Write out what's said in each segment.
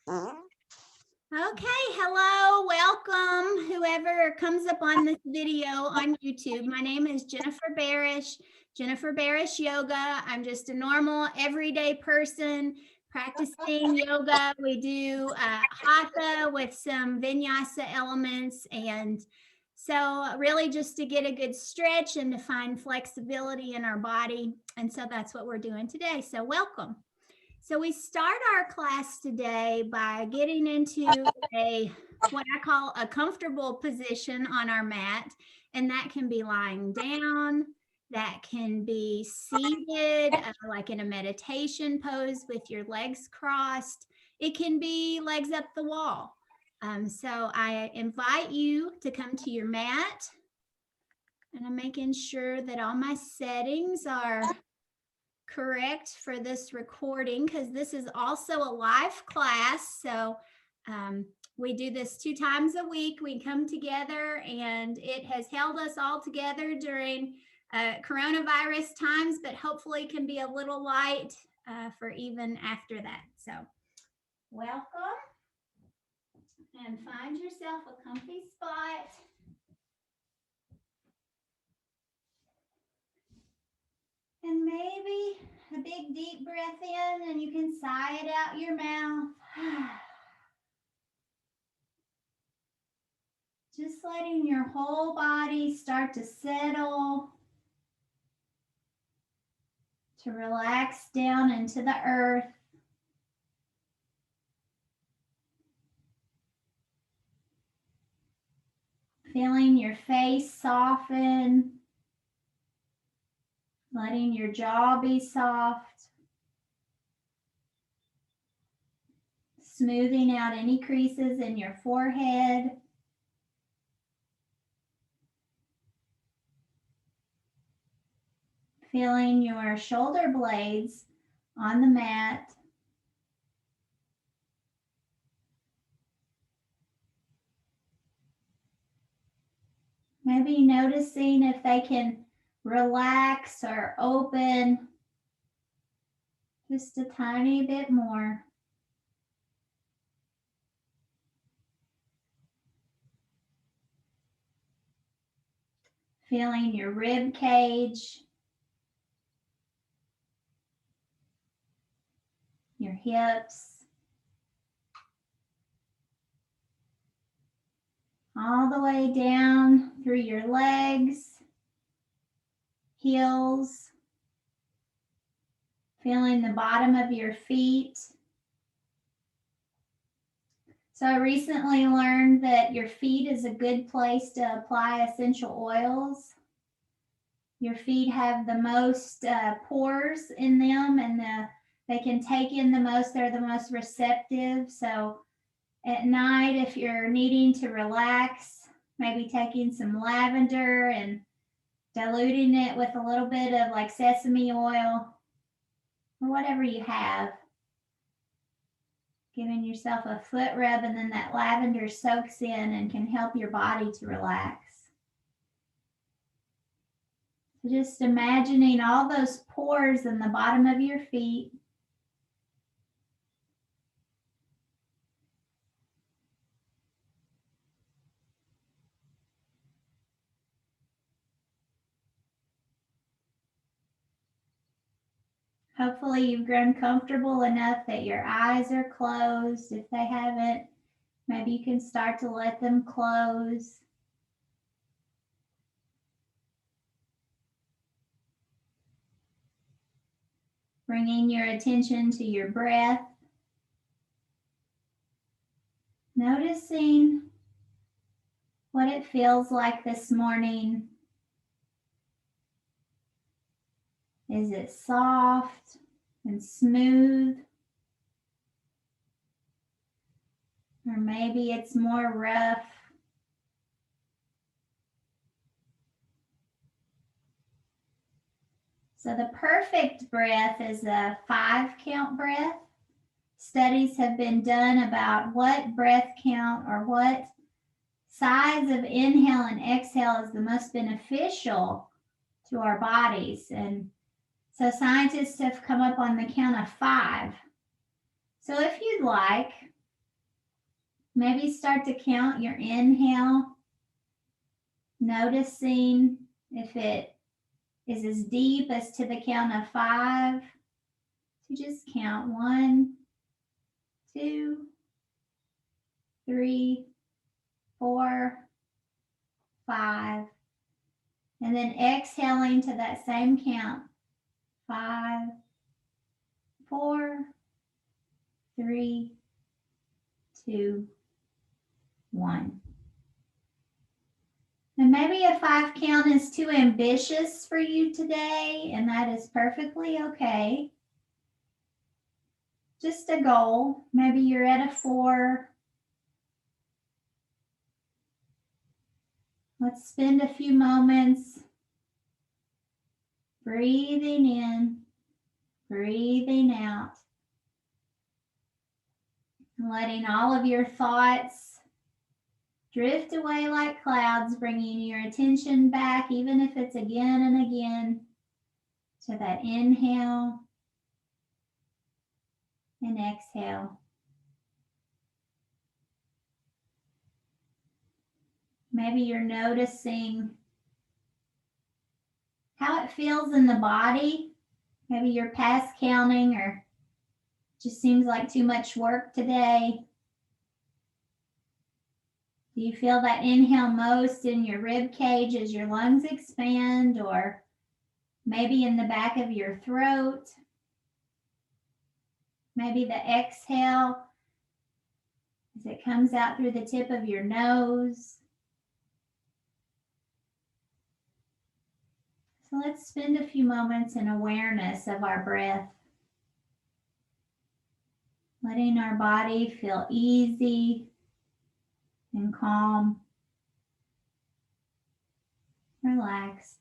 Okay, hello, welcome, whoever comes up on this video on YouTube. My name is Jennifer Barish, Jennifer Barish Yoga. I'm just a normal, everyday person practicing yoga. We do Hatha with some vinyasa elements, and so really just to get a good stretch and to find flexibility in our body. And so that's what we're doing today. So welcome. So we start our class today by getting into what I call a comfortable position on our mat, and that can be lying down, that can be seated, like in a meditation pose with your legs crossed. It can be legs up the wall. So I invite you to come to your mat, and I'm making sure that all my settings are correct for this recording because this is also a live class. So we do this 2 times a week. We come together, and it has held us all together during coronavirus times, but hopefully can be a little light for even after that. So welcome, and find yourself a comfy spot. And maybe a big deep breath in, and you can sigh it out your mouth. Just letting your whole body start to settle, to relax down into the earth. Feeling your face soften, letting your jaw be soft, smoothing out any creases in your forehead. Feeling your shoulder blades on the mat. Maybe noticing if they can relax or open just a tiny bit more. Feeling your rib cage, your hips, all the way down through your legs, heels, feeling the bottom of your feet. So I recently learned that your feet is a good place to apply essential oils. Your feet have the most pores in them, and they can take in the most. They're the most receptive. So at night, if you're needing to relax, maybe taking some lavender and diluting it with a little bit of like sesame oil or whatever you have. Giving yourself a foot rub, and then that lavender soaks in and can help your body to relax. So just imagining all those pores in the bottom of your feet. Hopefully you've grown comfortable enough that your eyes are closed. If they haven't, maybe you can start to let them close. Bringing your attention to your breath. Noticing what it feels like this morning. Is it soft and smooth? Or maybe it's more rough. So the perfect breath is a 5-count breath. Studies have been done about what breath count or what size of inhale and exhale is the most beneficial to our bodies. And so scientists have come up on the count of 5. So if you'd like, Maybe start to count your inhale, noticing if it is as deep as to the count of 5. So just count 1, 2, 3, 4, 5. And then exhaling to that same count. 5, 4, 3, 2, 1. And maybe a 5 count is too ambitious for you today, and that is perfectly okay. Just a goal. Maybe you're at a 4. Let's spend a few moments breathing in, breathing out, and letting all of your thoughts drift away like clouds, bringing your attention back, even if it's again and again, to that inhale and exhale. Maybe you're noticing how it feels in the body. Maybe you're past counting or just seems like too much work today. Do you feel that inhale most in your rib cage as your lungs expand, or maybe in the back of your throat? Maybe the exhale as it comes out through the tip of your nose. So let's spend a few moments in awareness of our breath, letting our body feel easy and calm, relaxed.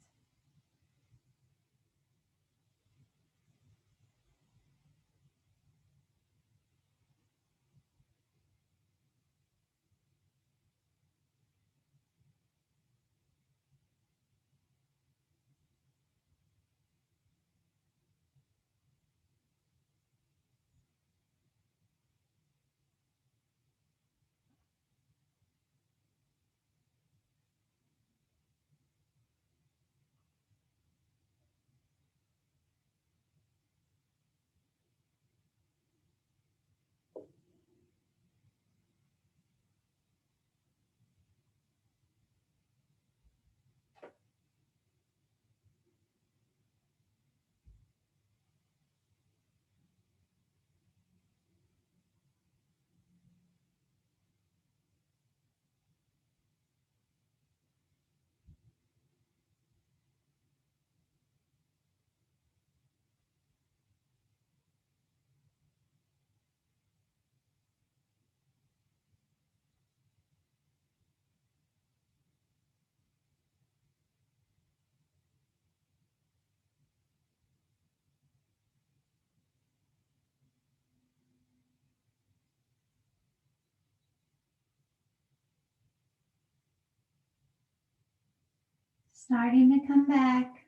Starting to come back.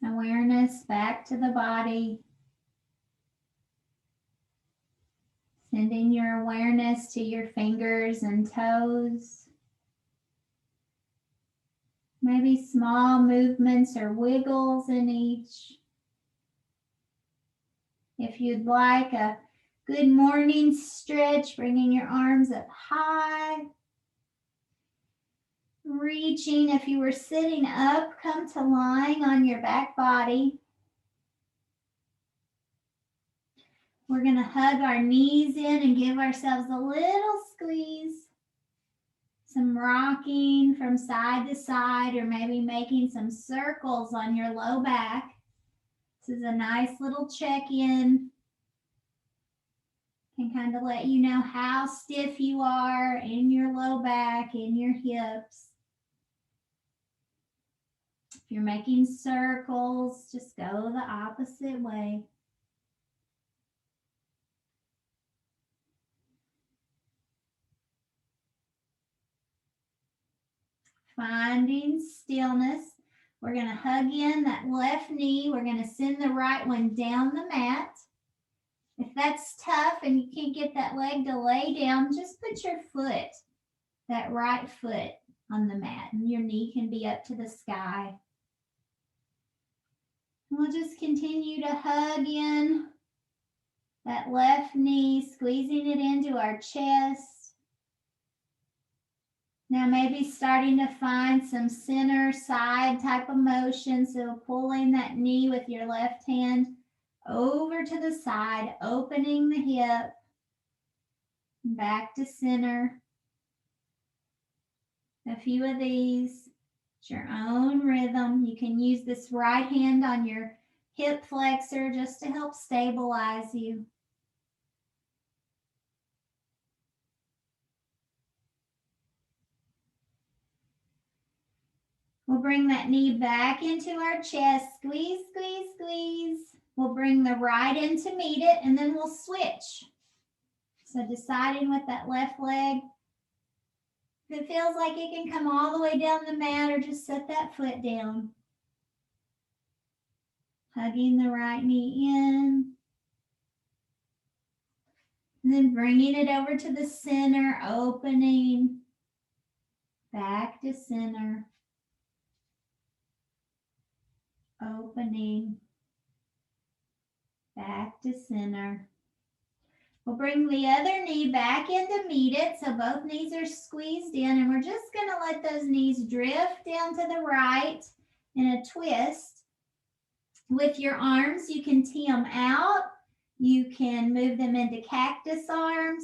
Awareness back to the body. Sending your awareness to your fingers and toes. Maybe small movements or wiggles in each. If you'd like a good morning stretch, bringing your arms up high. Reaching, if you were sitting up, come to lying on your back body. We're going to hug our knees in and give ourselves a little squeeze. Some rocking from side to side, or maybe making some circles on your low back. This is a nice little check-in. Can kind of let you know how stiff you are in your low back, in your hips. If you're making circles, just go the opposite way. Finding stillness. We're going to hug in that left knee. We're going to send the right one down the mat. If that's tough and you can't get that leg to lay down, just put your foot, that right foot, on the mat, and your knee can be up to the sky. We'll just continue to hug in that left knee, squeezing it into our chest. Now maybe starting to find some center side type of motion. So pulling that knee with your left hand over to the side, opening the hip, back to center. A few of these. It's your own rhythm. You can use this right hand on your hip flexor just to help stabilize you. We'll bring that knee back into our chest. Squeeze, squeeze, squeeze. We'll bring the right in to meet it, and then we'll switch. So deciding with that left leg. If it feels like it can come all the way down the mat, or just set that foot down. Hugging the right knee in. And then bringing it over to the center, opening. Back to center. Opening. Back to center. We'll bring the other knee back in to meet it, so both knees are squeezed in, and we're just going to let those knees drift down to the right in a twist. With your arms, you can tee them out, you can move them into cactus arms,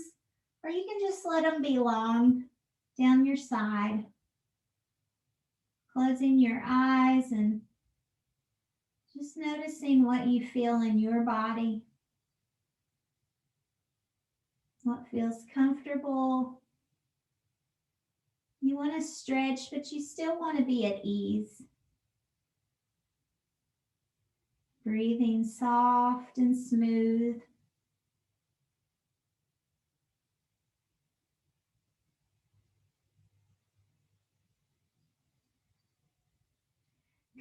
or you can just let them be long down your side. Closing your eyes and just noticing what you feel in your body. What feels comfortable. You want to stretch, but you still want to be at ease. Breathing soft and smooth.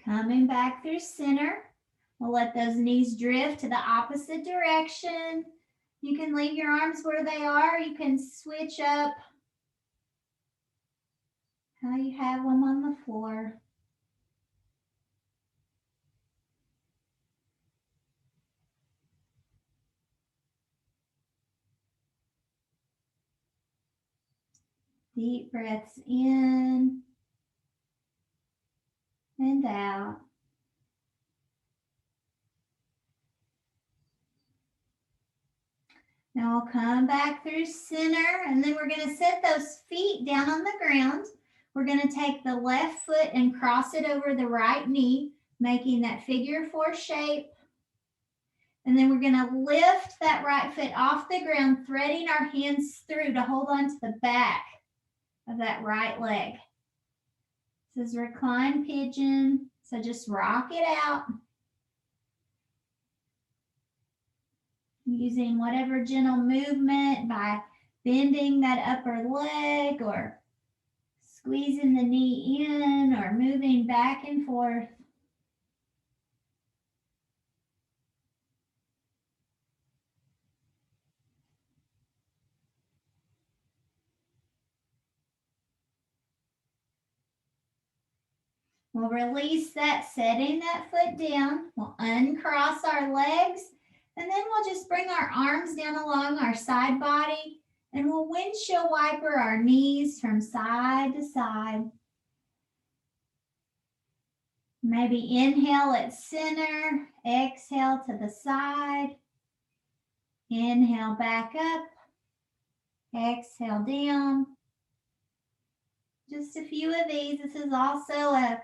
Coming back through center. We'll let those knees drift to the opposite direction. You can leave your arms where they are. You can switch up how you have them on the floor. Deep breaths in and out. Now we'll come back through center, and then we're going to set those feet down on the ground. We're going to take the left foot and cross it over the right knee, making that figure 4 shape. And then we're going to lift that right foot off the ground, threading our hands through to hold on to the back of that right leg. This is reclined pigeon, so just rock it out. Using whatever gentle movement by bending that upper leg or squeezing the knee in or moving back and forth. We'll release that, setting that foot down. We'll uncross our legs, and then we'll just bring our arms down along our side body, and we'll windshield wiper our knees from side to side. Maybe inhale at center, exhale to the side. Inhale back up, exhale down. Just a few of these. This is also a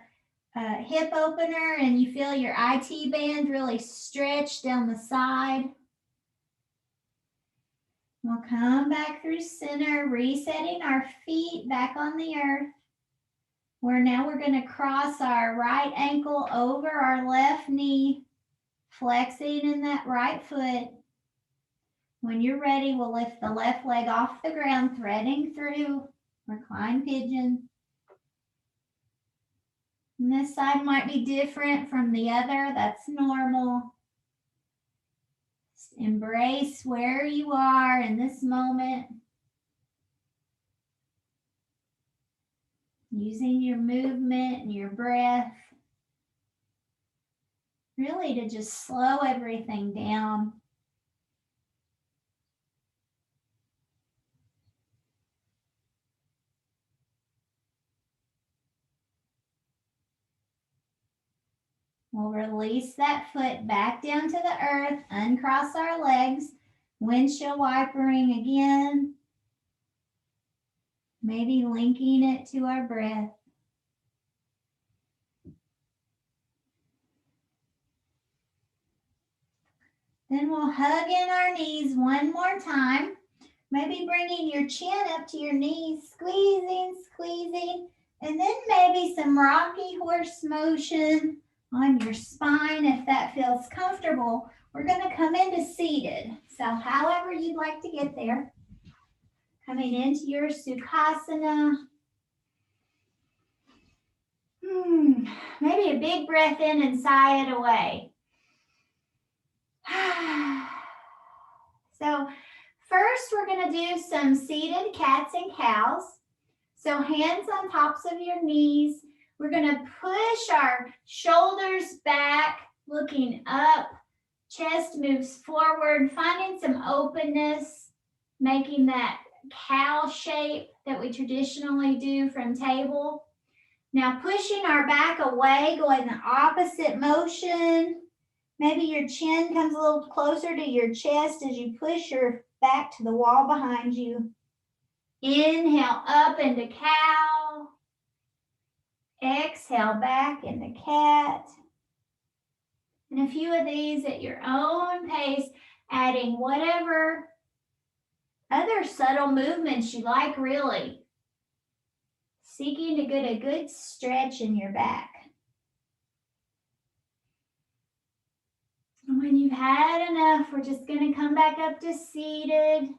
hip opener, and you feel your IT band really stretch down the side. We'll come back through center, resetting our feet back on the earth. We're going to cross our right ankle over our left knee, flexing in that right foot. When you're ready, we'll lift the left leg off the ground, threading through reclined pigeon. And this side might be different from the other. That's normal. Embrace where you are in this moment. Using your movement and your breath really to just slow everything down. We'll release that foot back down to the earth, uncross our legs, windshield wipering again, maybe linking it to our breath. Then we'll hug in our knees one more time, maybe bringing your chin up to your knees, squeezing, squeezing, and then maybe some rocky horse motion on your spine if that feels comfortable. We're going to come into seated. So however you'd like to get there. Coming into your Sukhasana. Maybe a big breath in and sigh it away. So first we're going to do some seated cats and cows. So hands on tops of your knees. We're going to push our shoulders back, looking up. Chest moves forward, finding some openness, making that cow shape that we traditionally do from table. Now pushing our back away, going the opposite motion. Maybe your chin comes a little closer to your chest as you push your back to the wall behind you. Inhale up into cow. Exhale back into cat. And a few of these at your own pace, adding whatever other subtle movements you like, really. Seeking to get a good stretch in your back. And when you've had enough, we're just going to come back up to seated.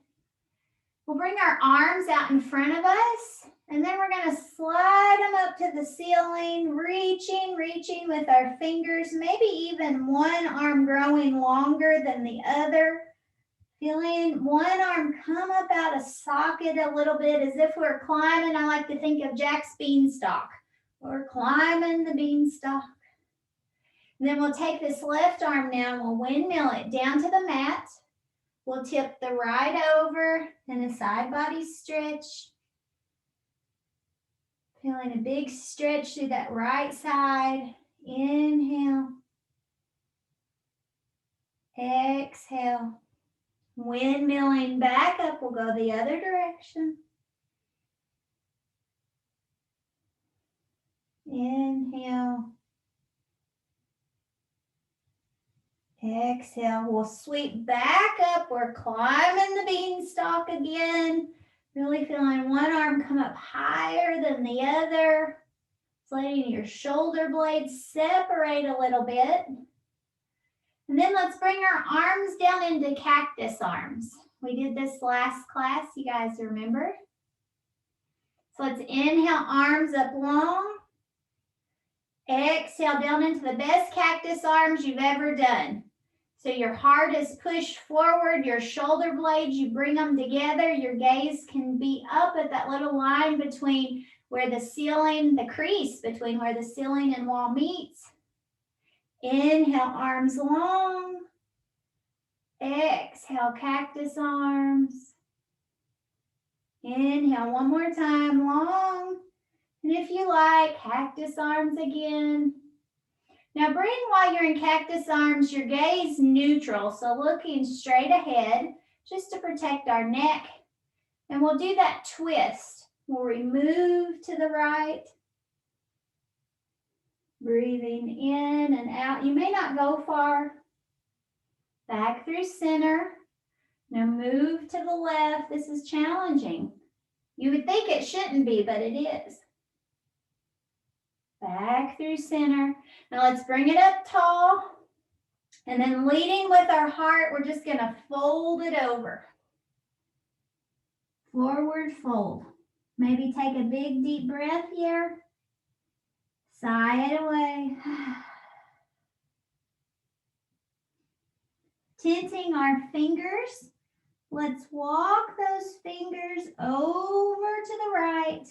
We'll bring our arms out in front of us, and then we're going to slide them up to the ceiling, reaching with our fingers, maybe even one arm growing longer than the other. Feeling one arm come up out of socket a little bit as if we're climbing. I like to think of Jack's beanstalk. We're climbing the beanstalk. And then we'll take this left arm now and we'll windmill it down to the mat. We'll tip the right over and a side body stretch. Feeling a big stretch through that right side. Inhale. Exhale. Windmilling back up, we'll go the other direction. Inhale. Exhale, we'll sweep back up. We're climbing the beanstalk again. Really feeling one arm come up higher than the other. It's letting your shoulder blades separate a little bit. And then let's bring our arms down into cactus arms. We did this last class, you guys remember? So let's inhale, arms up long. Exhale down into the best cactus arms you've ever done. So your heart is pushed forward, your shoulder blades, you bring them together. Your gaze can be up at that little line between where the ceiling, the crease between where the ceiling and wall meets. Inhale, arms long. Exhale, cactus arms. Inhale, one more time, long. And if you like, cactus arms again. Now bring, while you're in cactus arms, your gaze neutral, so looking straight ahead, just to protect our neck. And we'll do that twist. We'll remove to the right. Breathing in and out. You may not go far. Back through center. Now move to the left. This is challenging. You would think it shouldn't be, but it is. Back through center. Now let's bring it up tall. And then leading with our heart, we're just going to fold it over. Forward fold. Maybe take a big deep breath here. Sigh it away. tenting our fingers. Let's walk those fingers over to the right.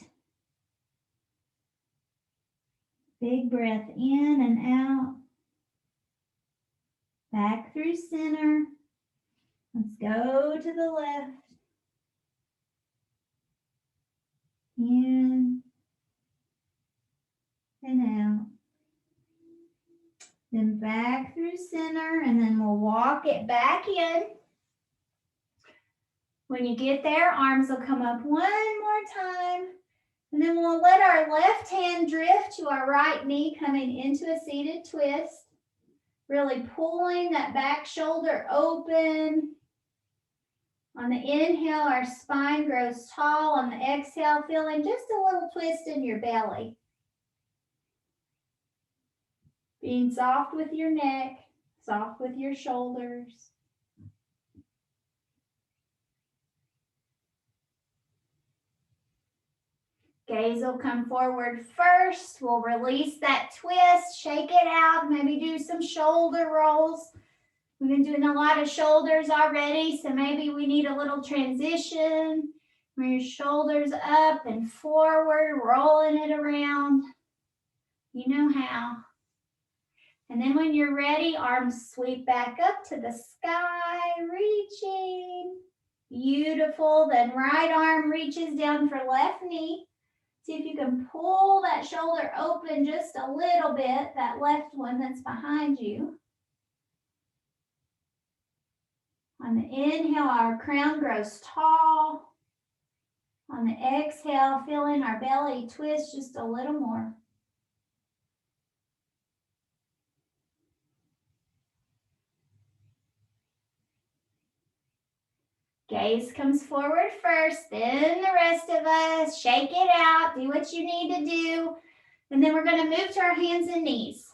Big breath in and out. Back through center. Let's go to the left. In and out. Then back through center, and then we'll walk it back in. When you get there, arms will come up one more time. And then we'll let our left hand drift to our right knee, coming into a seated twist. Really pulling that back shoulder open. On the inhale, our spine grows tall. On the exhale, feeling just a little twist in your belly. Being soft with your neck, soft with your shoulders. Gaze will come forward first. We'll release that twist, shake it out, maybe do some shoulder rolls. We've been doing a lot of shoulders already, so maybe we need a little transition. Bring your shoulders up and forward, rolling it around. You know how. And then when you're ready, arms sweep back up to the sky, reaching. Beautiful. Then right arm reaches down for left knee. See if you can pull that shoulder open just a little bit, that left one that's behind you. On the inhale, our crown grows tall. On the exhale, feeling our belly twist just a little more. Gaze comes forward first, then the rest of us. Shake it out, do what you need to do. And then we're going to move to our hands and knees.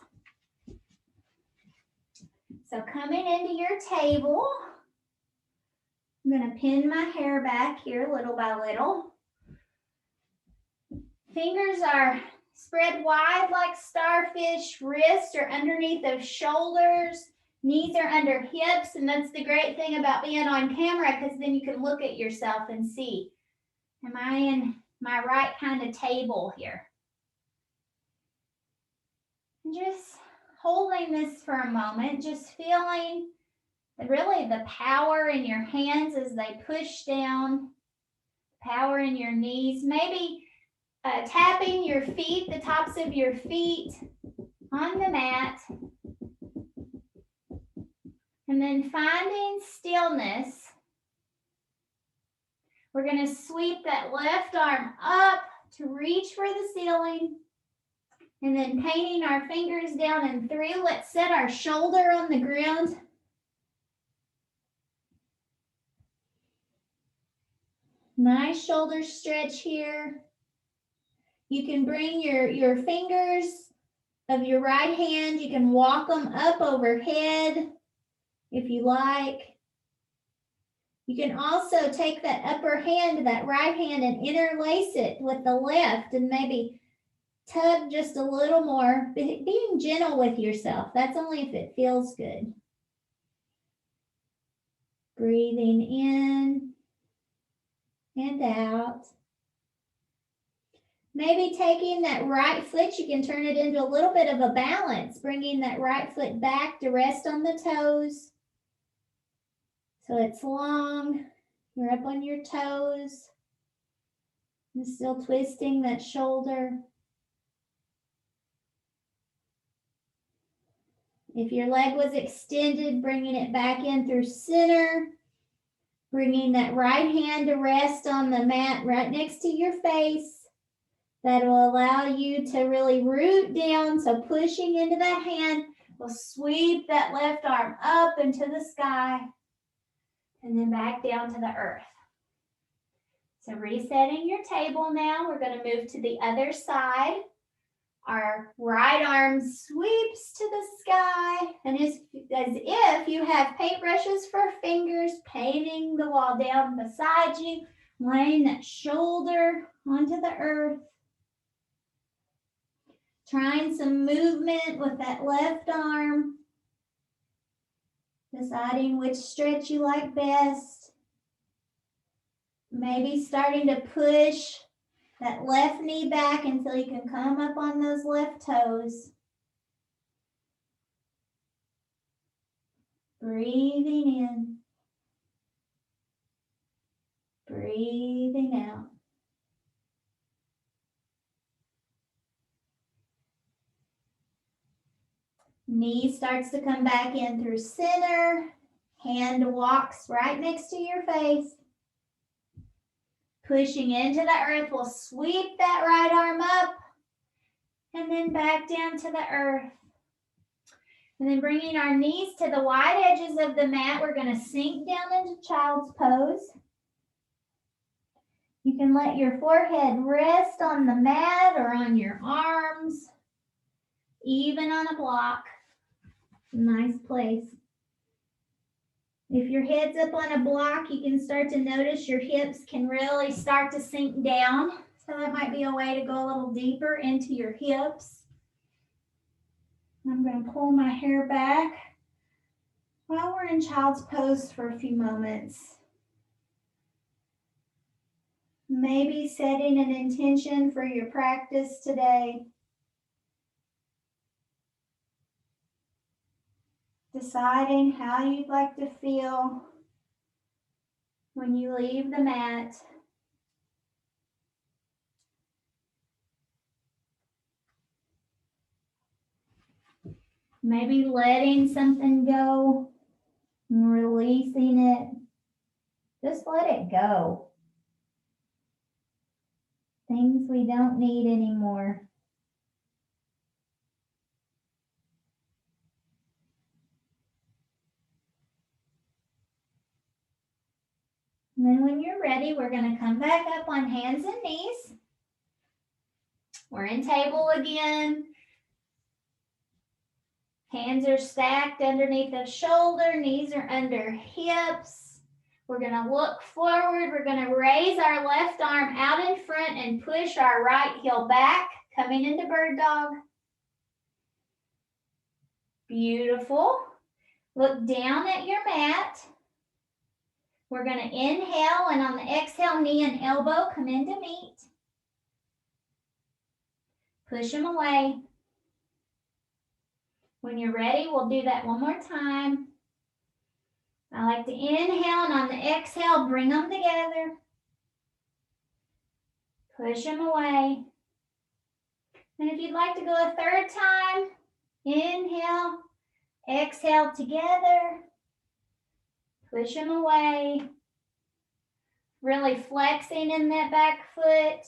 So coming into your table, I'm going to pin my hair back here little by little. Fingers are spread wide like starfish. Wrists are underneath those shoulders. Knees are under hips, and that's the great thing about being on camera, because then you can look at yourself and see, am I in my right kind of table here? And just holding this for a moment, just feeling really the power in your hands as they push down, power in your knees, maybe tapping your feet, the tops of your feet on the mat. And then finding stillness. We're going to sweep that left arm up to reach for the ceiling. And then painting our fingers down and through. Let's set our shoulder on the ground. Nice shoulder stretch here. You can bring your fingers of your right hand, you can walk them up overhead if you like. You can also take that upper hand, that right hand, and interlace it with the left and maybe tug just a little more, being gentle with yourself. That's only if it feels good. Breathing in and out. Maybe taking that right foot, you can turn it into a little bit of a balance, bringing that right foot back to rest on the toes. So it's long, you're up on your toes, and still twisting that shoulder. If your leg was extended, bringing it back in through center, bringing that right hand to rest on the mat right next to your face. That will allow you to really root down, so pushing into that hand will sweep that left arm up into the sky. And then back down to the earth. So resetting your table now, we're going to move to the other side. Our right arm sweeps to the sky, and as if you have paintbrushes for fingers, painting the wall down beside you, laying that shoulder onto the earth. Trying some movement with that left arm. Deciding which stretch you like best. Maybe starting to push that left knee back until you can come up on those left toes. Breathing in. Breathing out. Knee starts to come back in through center. Hand walks right next to your face. Pushing into the earth, we'll sweep that right arm up and then back down to the earth. And then bringing our knees to the wide edges of the mat, we're going to sink down into child's pose. You can let your forehead rest on the mat or on your arms, even on a block. Nice place. If your head's up on a block, you can start to notice your hips can really start to sink down. So that might be a way to go a little deeper into your hips. I'm going to pull my hair back while we're in child's pose for a few moments. Maybe setting an intention for your practice today. Deciding how you'd like to feel when you leave the mat. Maybe letting something go and releasing it. Just let it go. Things we don't need anymore. And then when you're ready, we're going to come back up on hands and knees. We're in table again. Hands are stacked underneath the shoulder, knees are under hips. We're going to look forward. We're going to raise our left arm out in front and push our right heel back, coming into bird dog. Beautiful. Look down at your mat. We're going to inhale, and on the exhale, knee and elbow come in to meet. Push them away. When you're ready, we'll do that one more time. I like to inhale, and on the exhale, bring them together. Push them away. And if you'd like to go a third time, inhale, exhale together. Push them away. Really flexing in that back foot.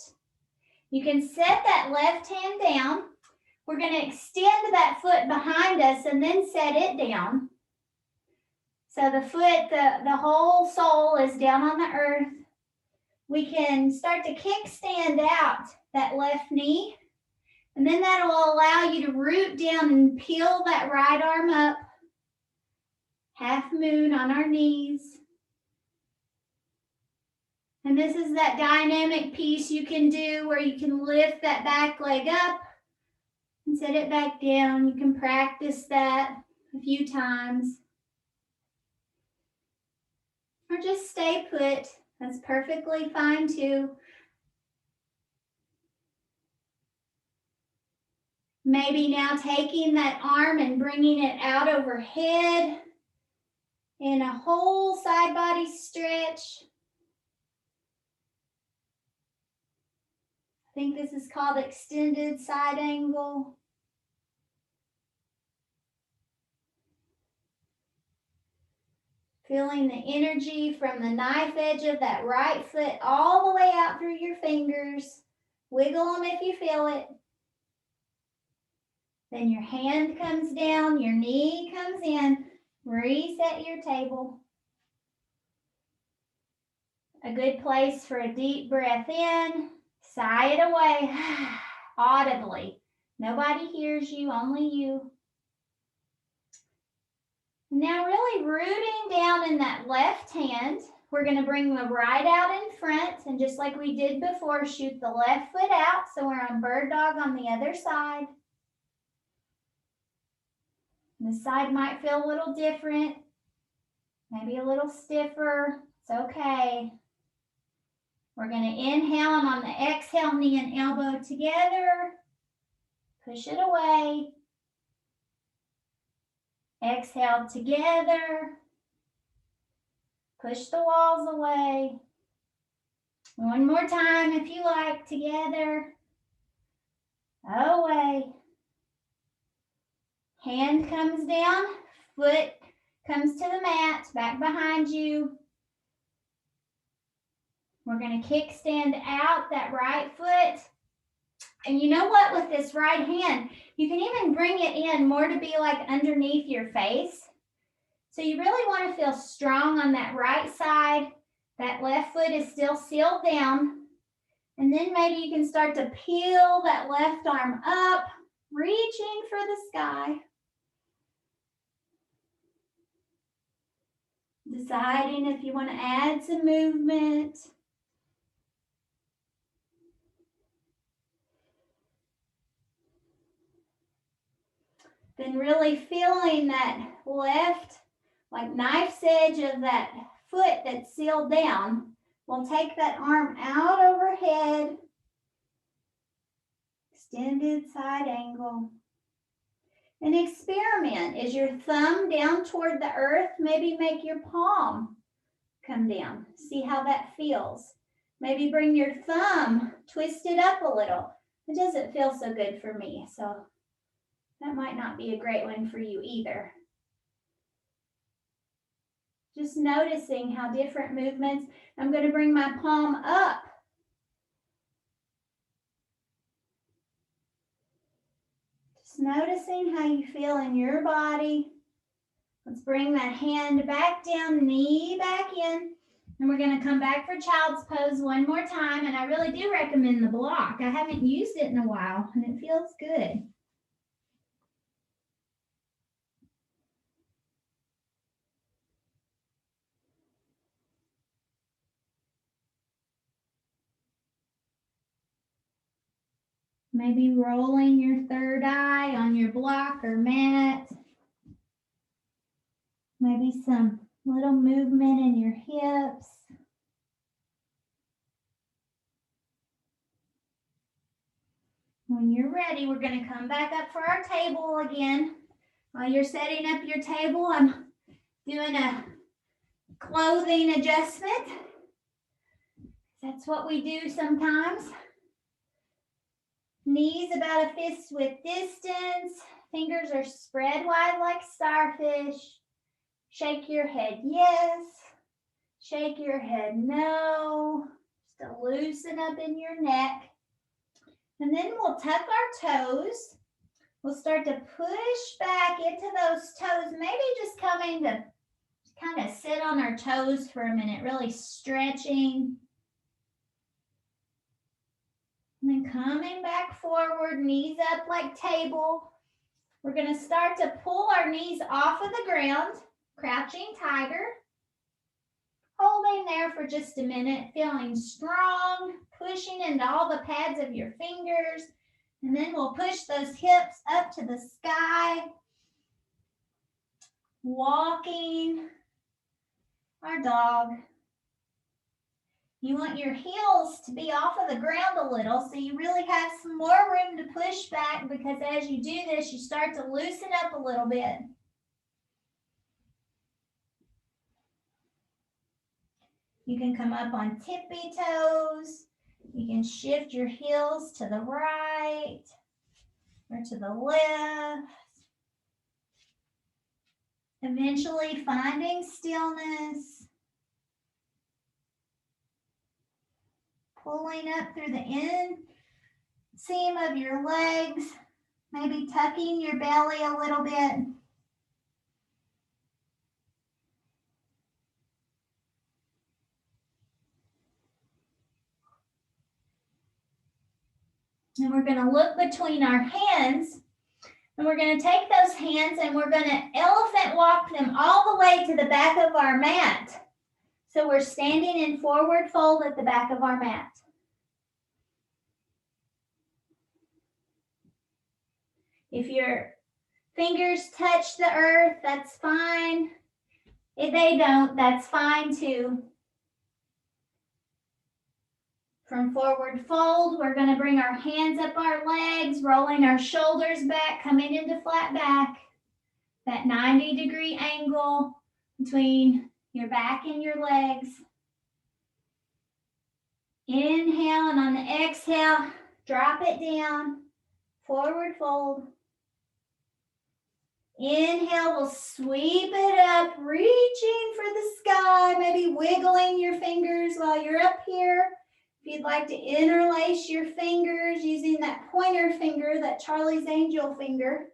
You can set that left hand down. We're going to extend that foot behind us and then set it down. So the foot, the whole sole is down on the earth. We can start to kickstand out that left knee. And then that will allow you to root down and peel that right arm up. Half moon on our knees. And this is that dynamic piece you can do where you can lift that back leg up and set it back down. You can practice that a few times. Or just stay put. That's perfectly fine too. Maybe now taking that arm and bringing it out overhead in a whole side body stretch. I think this is called extended side angle. Feeling the energy from the knife edge of that right foot all the way out through your fingers. Wiggle them if you feel it. Then your hand comes down, your knee comes in. Reset your table. A good place for a deep breath in. Sigh it away audibly. Nobody hears you, only you. Now really rooting down in that left hand, we're going to bring the right out in front, and just like we did before, shoot the left foot out so we're on bird dog on the other side. This side might feel a little different. Maybe a little stiffer. It's okay. We're going to inhale, and on the exhale, knee and elbow together. Push it away. Exhale together. Push the walls away. One more time if you like, together. Away. Hand comes down, foot comes to the mat, back behind you. We're going to kickstand out that right foot. And you know what, with this right hand, you can even bring it in more to be like underneath your face. So you really want to feel strong on that right side. That left foot is still sealed down. And then maybe you can start to peel that left arm up, reaching for the sky. Deciding if you want to add some movement. Then really feeling that left, like knife's edge of that foot that's sealed down. We'll take that arm out overhead. Extended side angle. And experiment. Is your thumb down toward the earth? Maybe make your palm come down. See how that feels. Maybe bring your thumb, twist it up a little. It doesn't feel so good for me, so that might not be a great one for you either. Just noticing how different movements. I'm going to bring my palm up. Just noticing how you feel in your body. Let's bring that hand back down, knee back in. And we're going to come back for child's pose one more time. And I really do recommend the block. I haven't used it in a while, and it feels good. Maybe rolling your third eye on your block or mat. Maybe some little movement in your hips. When you're ready, we're going to come back up for our table again. While you're setting up your table, I'm doing a clothing adjustment. That's what we do sometimes. Knees about a fist width distance. Fingers are spread wide like starfish. Shake your head yes. Shake your head no. Just to loosen up in your neck. And then we'll tuck our toes. We'll start to push back into those toes. Maybe just coming to kind of sit on our toes for a minute, really stretching. And then coming back forward, knees up like table. We're going to start to pull our knees off of the ground, crouching tiger. Holding there for just a minute, feeling strong, pushing into all the pads of your fingers. And then we'll push those hips up to the sky. Walking our dog. You want your heels to be off of the ground a little, so you really have some more room to push back, because as you do this, you start to loosen up a little bit. You can come up on tippy toes. You can shift your heels to the right or to the left. Eventually finding stillness. Pulling up through the inseam of your legs. Maybe tucking your belly a little bit. And we're going to look between our hands, and we're going to take those hands and we're going to elephant walk them all the way to the back of our mat. So we're standing in forward fold at the back of our mat. If your fingers touch the earth, that's fine. If they don't, that's fine too. From forward fold, we're going to bring our hands up our legs, rolling our shoulders back, coming into flat back. That 90-degree angle between your back and your legs. Inhale, and on the exhale, drop it down, forward fold. Inhale, we'll sweep it up, reaching for the sky, maybe wiggling your fingers while you're up here. If you'd like to interlace your fingers using that pointer finger, that Charlie's Angel finger,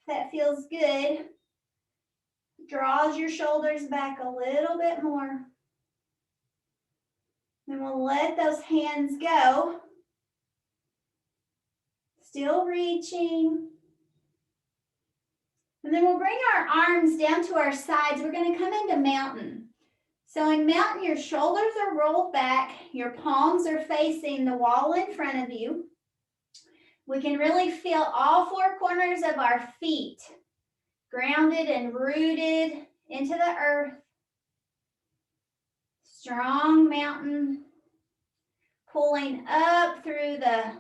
if that feels good, draws your shoulders back a little bit more. Then we'll let those hands go. Still reaching. And then we'll bring our arms down to our sides. We're going to come into mountain. So in mountain, your shoulders are rolled back. Your palms are facing the wall in front of you. We can really feel all four corners of our feet grounded and rooted into the earth. Strong mountain. Pulling up through the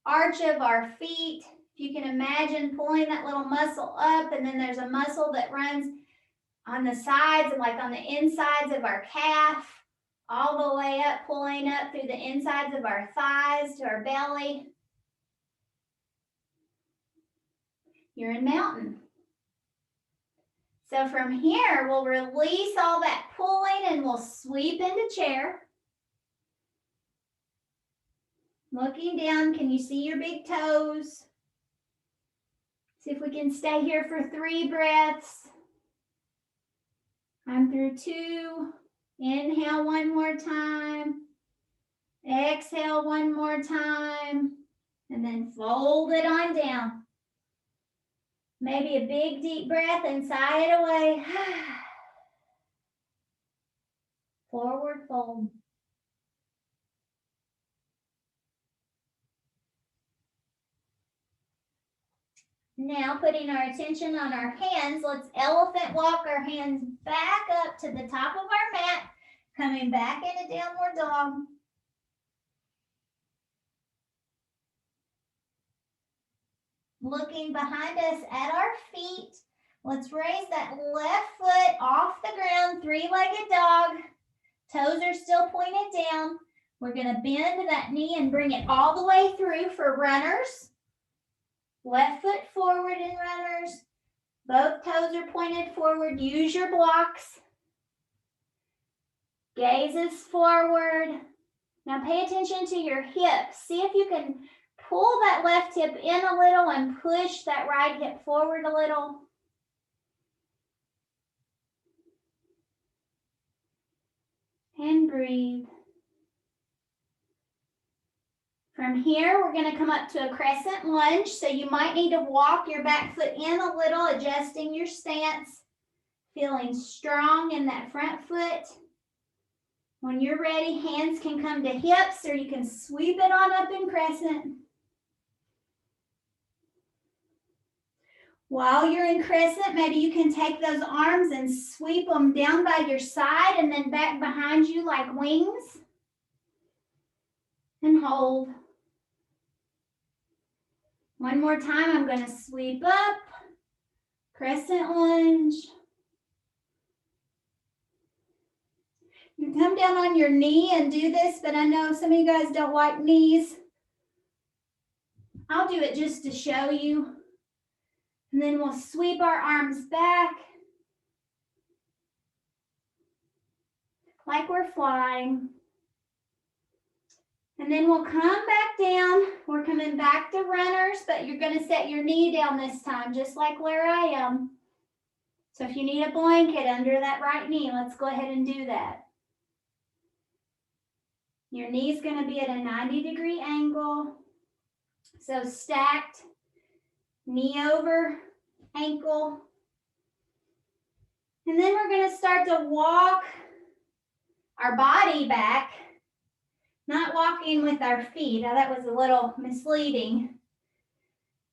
arch of our feet. If you can imagine pulling that little muscle up, and then there's a muscle that runs on the sides and like on the insides of our calf, all the way up, pulling up through the insides of our thighs to our belly. You're in mountain. So from here, we'll release all that pulling and we'll sweep into chair. Looking down, can you see your big toes? See if we can stay here for 3 breaths. I'm through 2. Inhale one more time. Exhale one more time. And then fold it on down. Maybe a big deep breath and sigh it away. Forward fold. Now putting our attention on our hands, let's elephant walk our hands back up to the top of our mat, coming back into downward dog. Looking behind us at our feet, let's raise that left foot off the ground, 3-legged dog. Toes are still pointed down. We're going to bend that knee and bring it all the way through for runners. Left foot forward in runners. Both toes are pointed forward. Use your blocks. Gaze is forward. Now pay attention to your hips. See if you can pull that left hip in a little and push that right hip forward a little. And breathe. From here, we're going to come up to a crescent lunge. So you might need to walk your back foot in a little, adjusting your stance, feeling strong in that front foot. When you're ready, hands can come to hips or you can sweep it on up in crescent. While you're in crescent, maybe you can take those arms and sweep them down by your side and then back behind you like wings. And hold. One more time, I'm going to sweep up, crescent lunge. You come down on your knee and do this, but I know some of you guys don't like knees. I'll do it just to show you. And then we'll sweep our arms back like we're flying. And then we'll come back down. We're coming back to runners, but you're going to set your knee down this time, just like where I am. So if you need a blanket under that right knee, let's go ahead and do that. Your knee's going to be at a 90-degree angle. So stacked, knee over ankle. And then we're going to start to walk our body back. Not walking with our feet. Now that was a little misleading.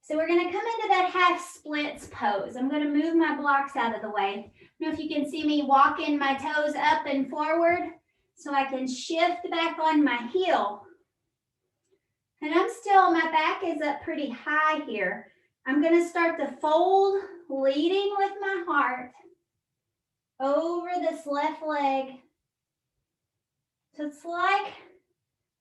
So we're going to come into that half splits pose. I'm going to move my blocks out of the way. I don't know if you can see me walking my toes up and forward so I can shift back on my heel. And I'm still, my back is up pretty high here. I'm going to start to fold, leading with my heart over this left leg. So it's like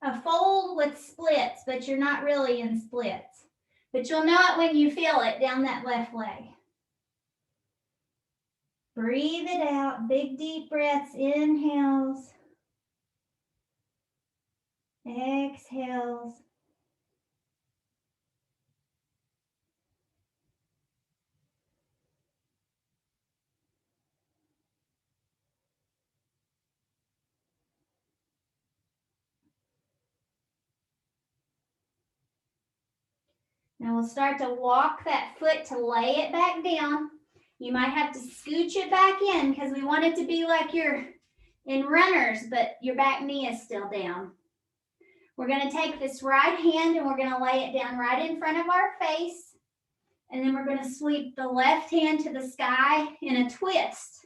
a fold with splits, but you're not really in splits. But you'll know it when you feel it down that left leg. Breathe it out. Big deep breaths. Inhales. Exhales. Now we'll start to walk that foot to lay it back down. You might have to scooch it back in because we want it to be like you're in runners, but your back knee is still down. We're going to take this right hand and we're going to lay it down right in front of our face. And then we're going to sweep the left hand to the sky in a twist.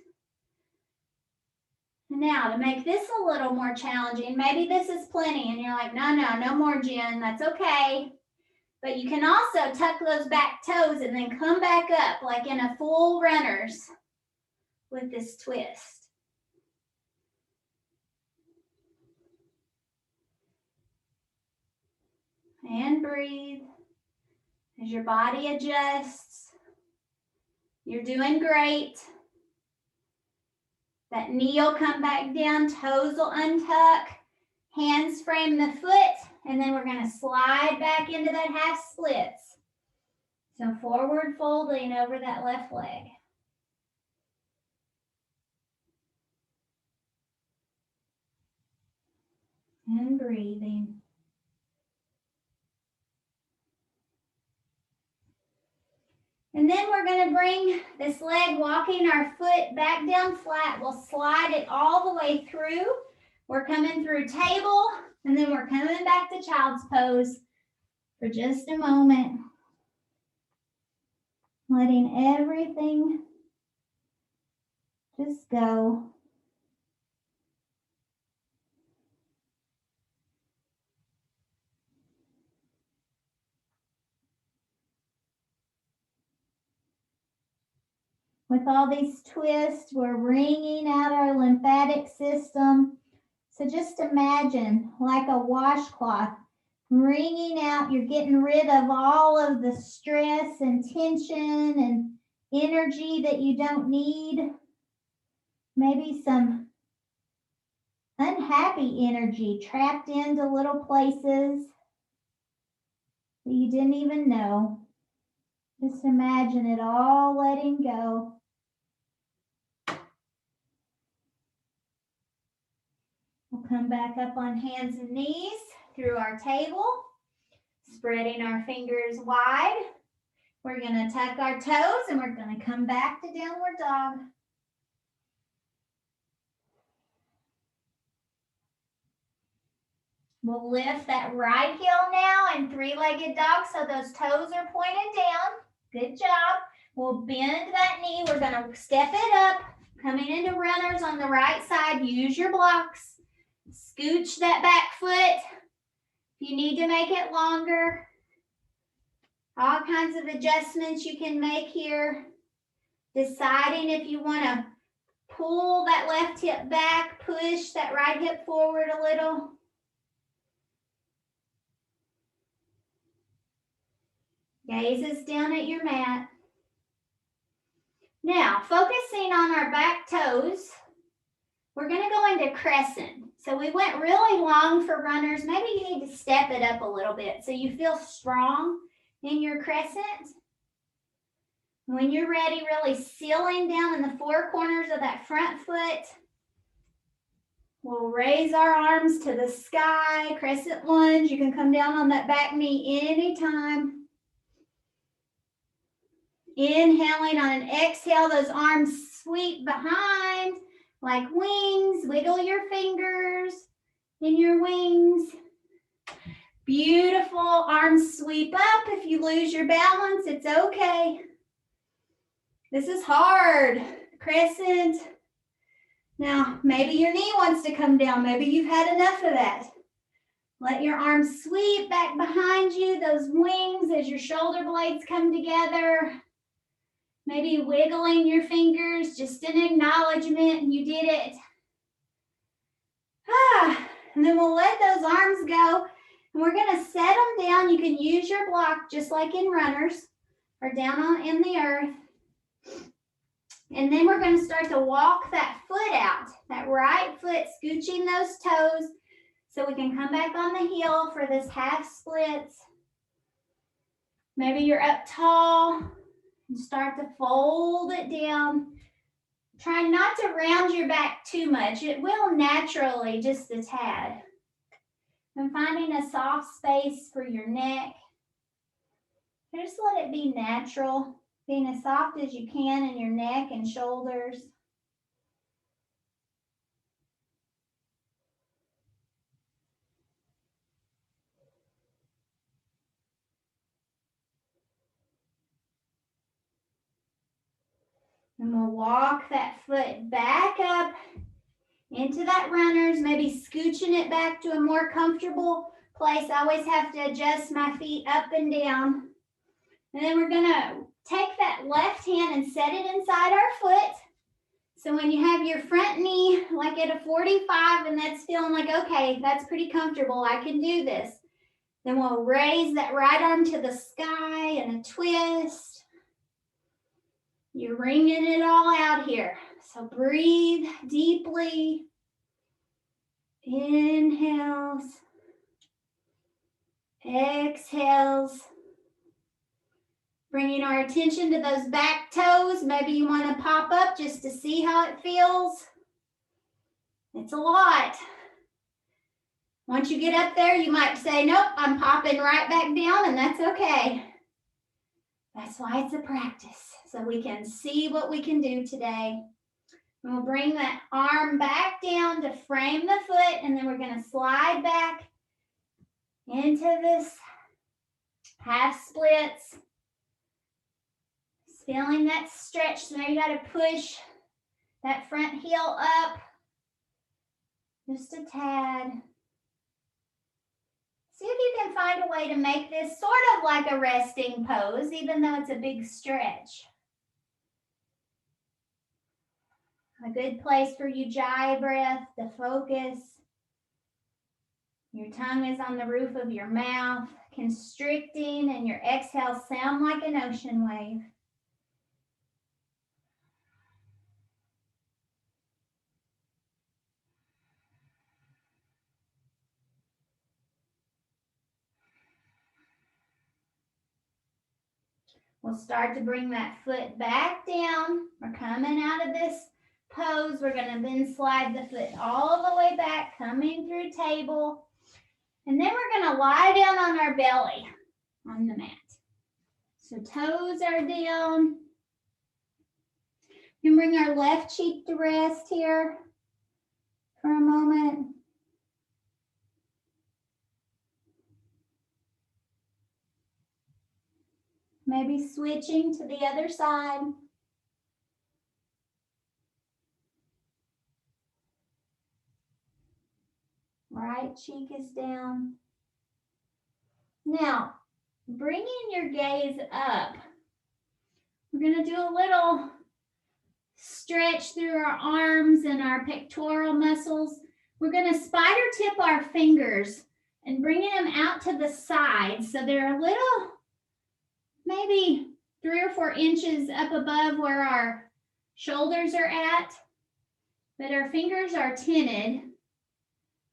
Now, to make this a little more challenging, maybe this is plenty and you're like, no more, Jen, that's okay. But you can also tuck those back toes and then come back up like in a full runners with this twist. And breathe as your body adjusts. You're doing great. That knee will come back down, toes will untuck, hands frame the foot, and then we're going to slide back into that half splits. So forward folding over that left leg. And breathing. And then we're going to bring this leg, walking our foot back down flat. We'll slide it all the way through. We're coming through table, and then we're coming back to child's pose for just a moment. Letting everything just go. With all these twists, we're wringing out our lymphatic system. So just imagine like a washcloth, wringing out, you're getting rid of all of the stress and tension and energy that you don't need. Maybe some unhappy energy trapped into little places that you didn't even know. Just imagine it all letting go. We'll come back up on hands and knees through our table, spreading our fingers wide. We're going to tuck our toes and we're going to come back to downward dog. We'll lift that right heel now in three-legged dog so those toes are pointed down. Good job. We'll bend that knee. We're going to step it up, coming into runners on the right side. Use your blocks. Scooch that back foot if you need to make it longer. All kinds of adjustments you can make here. Deciding if you want to pull that left hip back, push that right hip forward a little. Gazes down at your mat. Now, focusing on our back toes, we're going to go into crescent. So we went really long for runners. Maybe you need to step it up a little bit so you feel strong in your crescent. When you're ready, really sealing down in the four corners of that front foot. We'll raise our arms to the sky, crescent lunge. You can come down on that back knee anytime. Inhaling on an exhale, those arms sweep behind like wings. Wiggle your fingers in your wings. Beautiful. Arms sweep up. If you lose your balance, it's okay. This is hard. Crescent. Now, maybe your knee wants to come down. Maybe you've had enough of that. Let your arms sweep back behind you, those wings as your shoulder blades come together. Maybe wiggling your fingers, just an acknowledgement you did it. And then we'll let those arms go. And we're going to set them down. You can use your block just like in runners or down in the earth. And then we're going to start to walk that foot out, that right foot, scooching those toes so we can come back on the heel for this half splits. Maybe you're up tall and start to fold it down. Try not to round your back too much. It will naturally, just a tad. And finding a soft space for your neck. Just let it be natural, being as soft as you can in your neck and shoulders. And we'll walk that foot back up into that runners, maybe scooching it back to a more comfortable place. I always have to adjust my feet up and down. And then we're gonna take that left hand and set it inside our foot. So when you have your front knee like at a 45 and that's feeling like, okay, that's pretty comfortable, I can do this. Then we'll raise that right arm to the sky and a twist. You're wringing it all out here. So breathe deeply. Inhales. Exhales. Bringing our attention to those back toes. Maybe you want to pop up just to see how it feels. It's a lot. Once you get up there, you might say, nope, I'm popping right back down, and that's okay. That's why it's a practice, so we can see what we can do today. And we'll bring that arm back down to frame the foot, and then we're going to slide back into this half splits. Feeling that stretch, so now you got to push that front heel up just a tad. See if you can find a way to make this sort of like a resting pose, even though it's a big stretch. A good place for Ujjayi breath to focus. Your tongue is on the roof of your mouth, constricting, and your exhales sound like an ocean wave. We'll start to bring that foot back down. We're coming out of this pose. We're going to then slide the foot all the way back, coming through table. And then we're going to lie down on our belly on the mat. So toes are down. You can bring our left cheek to rest here for a moment. Maybe switching to the other side. Right cheek is down. Now, bringing your gaze up. We're going to do a little stretch through our arms and our pectoral muscles. We're going to spider tip our fingers and bringing them out to the side so they're a little, maybe 3 or 4 inches up above where our shoulders are at, but our fingers are tinted.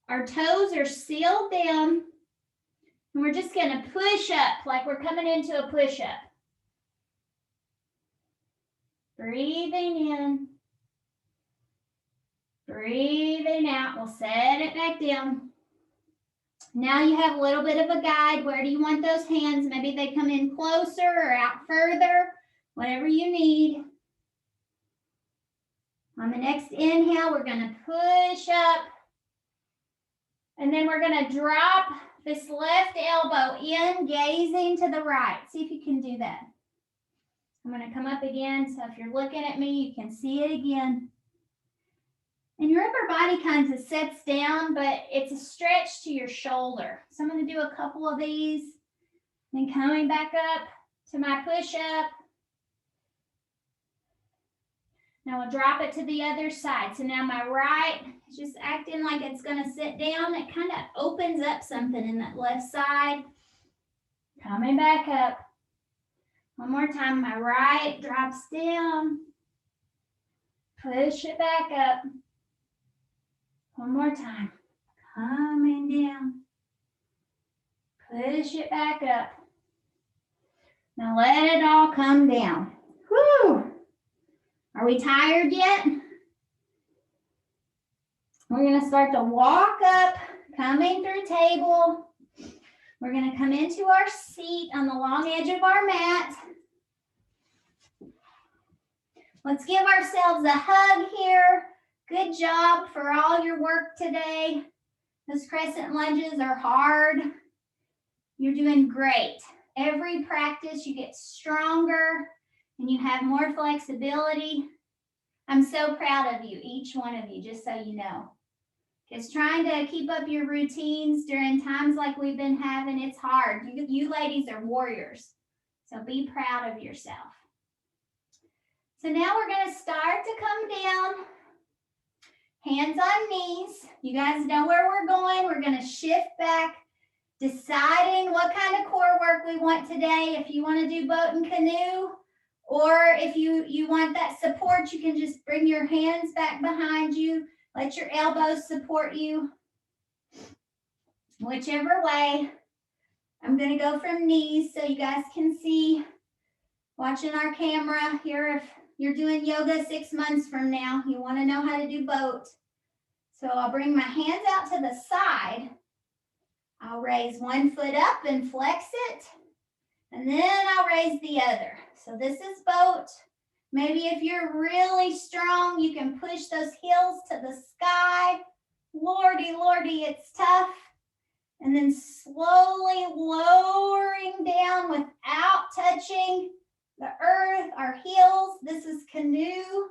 Our toes are sealed down, and we're just going to push up like we're coming into a push-up. Breathing in, breathing out. We'll set it back down. Now you have a little bit of a guide. Where do you want those hands? Maybe they come in closer or out further, whatever you need. On the next inhale, we're going to push up. And then we're going to drop this left elbow in, gazing to the right. See if you can do that. I'm going to come up again, so if you're looking at me, you can see it again. And your upper body kind of sits down, but it's a stretch to your shoulder. So I'm going to do a couple of these, then coming back up to my push-up. Now we'll drop it to the other side. So now my right is just acting like it's going to sit down. It kind of opens up something in that left side. Coming back up. One more time. My right drops down. Push it back up. One more time. Coming down. Push it back up. Now let it all come down. Whew. Are we tired yet? We're going to start to walk up, coming through table. We're going to come into our seat on the long edge of our mat. Let's give ourselves a hug here. Good job for all your work today. Those crescent lunges are hard. You're doing great. Every practice you get stronger and you have more flexibility. I'm so proud of you, each one of you, just so you know. Because trying to keep up your routines during times like we've been having, it's hard. You ladies are warriors. So be proud of yourself. So now we're going to start to come down. Hands on knees. You guys know where we're going. We're going to shift back, deciding what kind of core work we want today. If you want to do boat and canoe, or if you want that support, you can just bring your hands back behind you. Let your elbows support you. Whichever way. I'm going to go from knees so you guys can see, watching our camera here. If you're doing yoga 6 months from now, you want to know how to do boat. So I'll bring my hands out to the side. I'll raise one foot up and flex it. And then I'll raise the other. So this is boat. Maybe if you're really strong, you can push those heels to the sky. Lordy, lordy, it's tough. And then slowly lowering down without touching the earth, our heels. This is canoe.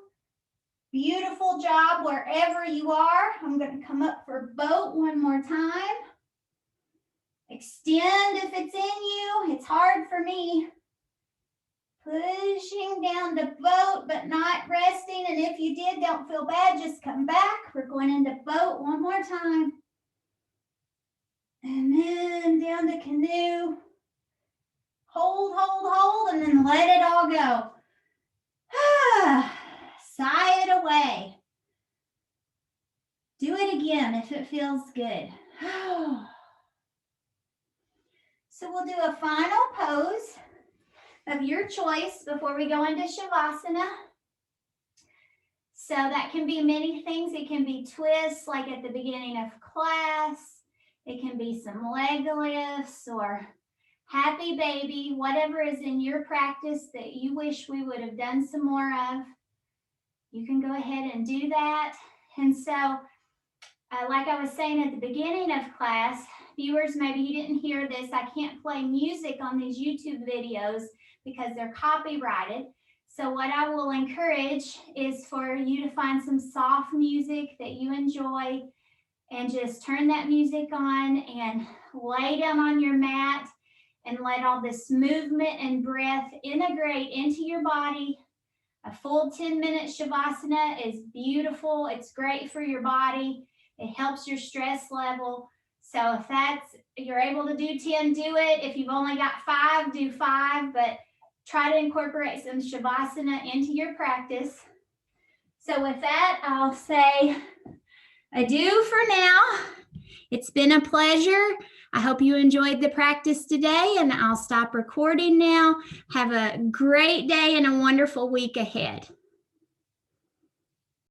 Beautiful job wherever you are. I'm going to come up for boat one more time. Extend if it's in you. It's hard for me. Pushing down to boat, but not resting. And if you did, don't feel bad. Just come back. We're going into boat one more time. And then down to canoe. Hold, hold, hold, and then let it all go. Sigh it away. Do it again if it feels good. So we'll do a final pose of your choice before we go into Shavasana. So that can be many things. It can be twists like at the beginning of class. It can be some leg lifts or happy baby, whatever is in your practice that you wish we would have done some more of. You can go ahead and do that. And so, like I was saying at the beginning of class, viewers, maybe you didn't hear this. I can't play music on these YouTube videos because they're copyrighted. So what I will encourage is for you to find some soft music that you enjoy and just turn that music on and lay down on your mat and let all this movement and breath integrate into your body. A full 10-minute Shavasana is beautiful. It's great for your body. It helps your stress level. So if you're able to do 10, do it. If you've only got 5, do 5, but try to incorporate some Shavasana into your practice. So with that, I'll say adieu for now. It's been a pleasure. I hope you enjoyed the practice today, and I'll stop recording now. Have a great day and a wonderful week ahead.